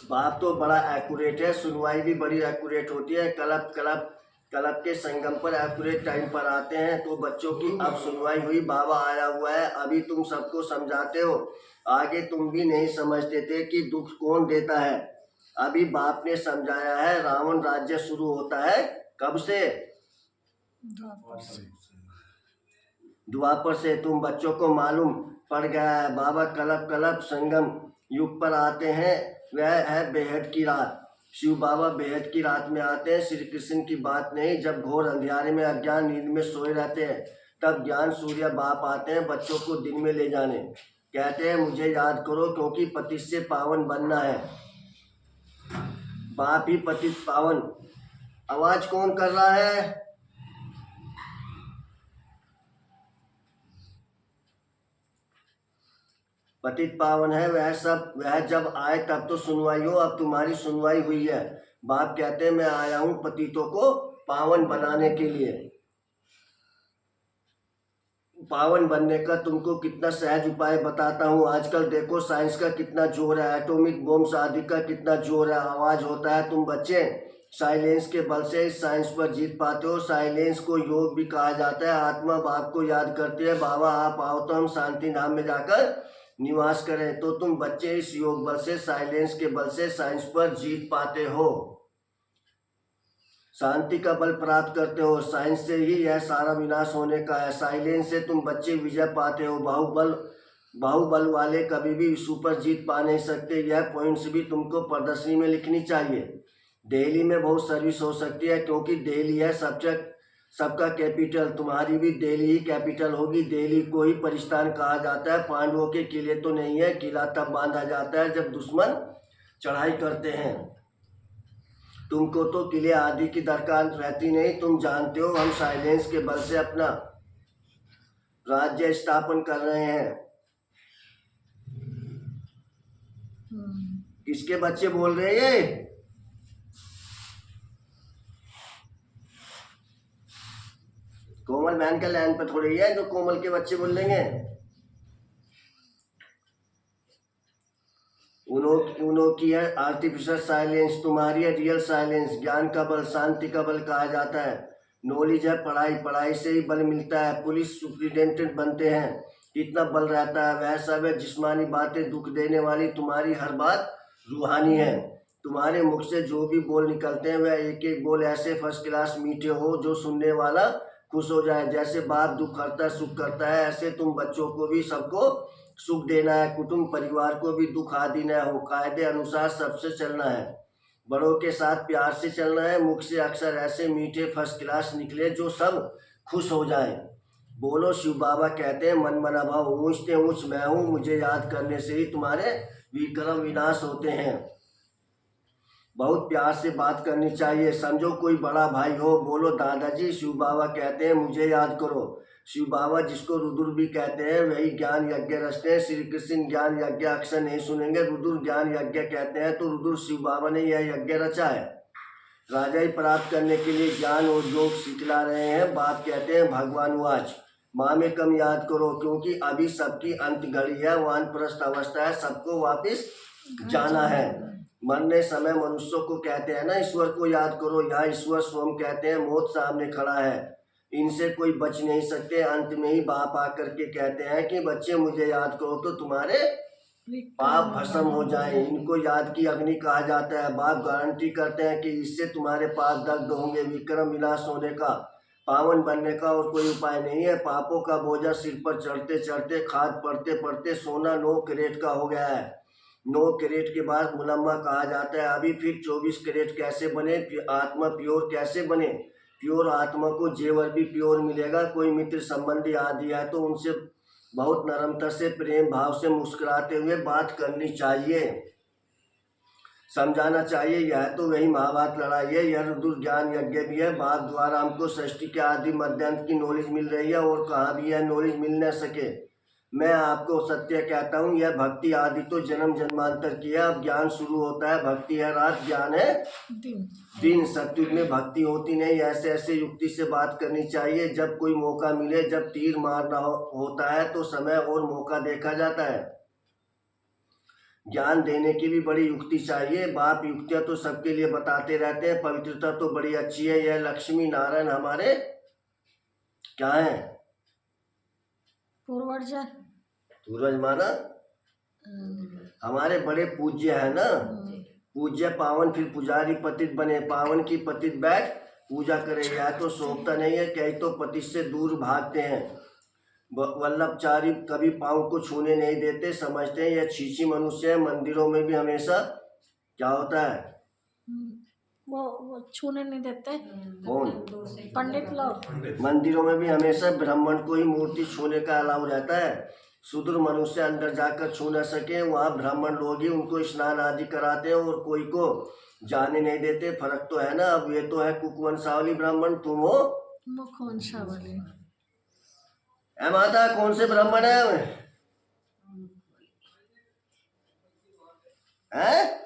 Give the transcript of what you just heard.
बाप तो बड़ा एक्यूरेट है, सुनवाई भी बड़ी एक्यूरेट होती है। क्लब क्लब क्लब के संगम पर एक्यूरेट टाइम पर आते हैं। तो बच्चों की अब सुनवाई हुई, बाबा आया हुआ है, अभी तुम सबको समझाते हो। आगे तुम भी नहीं समझते थे कि दुख कौन देता है। अभी बाप ने समझाया है। रावण राज्य शुरू होता है कब से? द्वापर से। तुम बच्चों को मालूम पड़ गया है। बाबा कलब कलब संगम युग पर आते हैं, वह है बेहद की रात। शिव बाबा बेहद की रात में आते हैं। श्री कृष्ण की बात नहीं, जब घोर अंधियारे में अज्ञान नींद में सोए रहते हैं तब ज्ञान सूर्य बाप आते हैं बच्चों को दिन में ले जाने। कहते हैं मुझे याद करो क्योंकि पतित से पावन बनना है। बाप ही पतित पावन। आवाज कौन कर रहा है? पतित पावन है वह सब। वह जब आए तब तो सुनवाई हो। अब तुम्हारी सुनवाई हुई है। बाप कहते हैं मैं आया हूं पतितों को पावन बनाने के लिए। पावन बनने का तुमको कितना सहज उपाय बताता हूँ। आजकल देखो साइंस का कितना जोर है, एटॉमिक बॉम्ब्स आदि का कितना जोर है। आवाज होता है। तुम बच्चे साइलेंस के बल से इस साइंस पर जीत पाते हो। साइलेंस को योग भी कहा जाता है। आत्मा बाप को याद करती है, बाबा आप आओ तो हम शांति धाम में जाकर निवास करें। तो तुम बच्चे इस योग बल से, साइलेंस के बल से साइंस पर जीत पाते हो, शांति का बल प्राप्त करते हो। साइंस से ही यह सारा विनाश होने का है। साइलेंस से तुम बच्चे विजय पाते हो। बाहुबल वाले कभी भी विश्व पर जीत पा नहीं सकते। यह पॉइंट्स भी तुमको प्रदर्शनी में लिखनी चाहिए। दिल्ली में बहुत सर्विस हो सकती है क्योंकि दिल्ली है सबका कैपिटल। तुम्हारी भी दिल्ली ही कैपिटल होगी। दिल्ली को ही परिस्थान कहा जाता है। पांडवों के किले तो नहीं है। किला तब बांधा जाता है जब दुश्मन चढ़ाई करते हैं। तुमको तो किले आदि की दरकार रहती नहीं। तुम जानते हो हम साइलेंस के बल से अपना राज्य स्थापन कर रहे हैं। किसके बच्चे बोल रहे हैं ये? कोमल बहन का लाइन पर थोड़ी है जो कोमल के बच्चे बोल लेंगे। उन्हों की है आर्टिफिशियल साइलेंस, तुम्हारी है रियल साइलेंस। ज्ञान का बल, शांति का बल कहा जाता है। नॉलेज है पढ़ाई, पढ़ाई से ही बल मिलता है। पुलिस सुप्रिटेंडेंट बनते हैं, कितना बल रहता है। वह सब है जिस्मानी बातें दुख देने वाली। तुम्हारी हर बात रूहानी है। तुम्हारे मुख से जो भी बोल निकलते हैं वह एक एक बोल ऐसे फर्स्ट क्लास मीठे हो जो सुनने वाला खुश हो जाए। जैसे बाप दुख करता है सुख करता है, ऐसे तुम बच्चों को भी सबको सुख देना है। कुटुंब परिवार को भी दुख आदि न हो। कायदे अनुसार सबसे चलना है। बड़ों के साथ प्यार से चलना है। मुख से अक्सर ऐसे मीठे फर्स्ट क्लास निकले जो सब खुश हो जाए। बोलो शिव बाबा कहते हैं मन मना भाव ऊंचते ऊंच मैं हूँ। मुझे याद करने से ही तुम्हारे विक्रम विनाश होते हैं। बहुत प्यार से बात करनी चाहिए। समझो कोई बड़ा भाई हो, बोलो दादाजी शिव बाबा कहते हैं मुझे याद करो। शिव बाबा जिसको रुद्र भी कहते हैं वही ज्ञान यज्ञ रचते हैं। श्री कृष्ण ज्ञान यज्ञ अक्सर नहीं सुनेंगे। रुद्र ज्ञान यज्ञ कहते हैं तो रुद्र शिव बाबा ने यह यज्ञ रचा है। राजा ही प्राप्त करने के लिए ज्ञान और योग सिखला रहे हैं। बाप कहते हैं भगवान वाच माँ में कम याद करो क्योंकि अभी सबकी अंत घड़ी है। वानप्रस्थ अवस्था है, सबको वापिस जाना है। मरने समय मनुष्यों को कहते हैं ना ईश्वर को याद करो। यहाँ ईश्वर स्वयं कहते हैं मौत सामने खड़ा है, इनसे कोई बच नहीं सकते। अंत में ही बाप आकर के कहते हैं कि बच्चे मुझे याद करो तो तुम्हारे पाप भस्म हो जाए। इनको याद की अग्नि कहा जाता है। बाप गारंटी करते हैं कि इससे तुम्हारे पाप दग्ध होंगे। विक्रम विनाश होने का, पावन बनने का और कोई उपाय नहीं है। पापों का बोझा सिर पर चढ़ते चढ़ते, खाद पड़ते पड़ते सोना 9 कैरेट का हो गया है। 9 कैरेट के बाद मुलम्मा कहा जाता है। अभी फिर 24 कैरेट कैसे बने? आत्मा प्योर कैसे बने? प्योर आत्मा को जेवर भी प्योर मिलेगा। कोई मित्र संबंधी आदि है तो उनसे बहुत नरमता से प्रेम भाव से मुस्कुराते हुए बात करनी चाहिए, समझाना चाहिए। यह तो वही महाभारत लड़ाई है। यह रुद्र ज्ञान यज्ञ भी है। बाप द्वारा हमको सृष्टि के आदि मध्यांत की नॉलेज मिल रही है और कहाँ भी यह नॉलेज मिल न सके। मैं आपको सत्य कहता हूँ, यह भक्ति आदि तो जन्म जन्मांतर की है। अब ज्ञान शुरू होता है। भक्ति है रात, ज्ञान है दिन। सत्युग में भक्ति होती नहीं। ऐसे ऐसे युक्ति से बात करनी चाहिए। जब कोई मौका मिले, जब तीर मारना होता है तो समय और मौका देखा जाता है। ज्ञान देने की भी बड़ी युक्ति चाहिए। बाप युक्तियां तो सबके लिए बताते रहते हैं, पवित्रता तो बड़ी अच्छी है। यह लक्ष्मी नारायण हमारे क्या है? पूर्वज है। सूरज माना हमारे बड़े पूज्य है ना। पूज्य पावन फिर पुजारी पतित बने, पावन की पतित बैठ पूजा करे। यह तो शोभता नहीं है, कई तो पति से दूर भागते हैं। वल्लभचारी कभी पाँव को छूने नहीं देते, समझते हैं यह छीछी मनुष्य है। मंदिरों में भी हमेशा क्या होता है? वो छूने नहीं देते। कौन? पंडित लोग। मंदिरों में भी हमेशा ब्राह्मण को ही मूर्ति छूने का अलाउ रहता है। शूद्र मनुष्य अंदर जाकर छू न सके, वहाँ ब्राह्मण लोग ही उनको स्नान आदि कराते हैं और कोई को जाने नहीं देते। फर्क तो है ना। अब ये तो है कुकवंशावली ब्राह्मण, तुम हो मुखवंशावली। ए माता, कौन से ब्राह्मण है? हैं?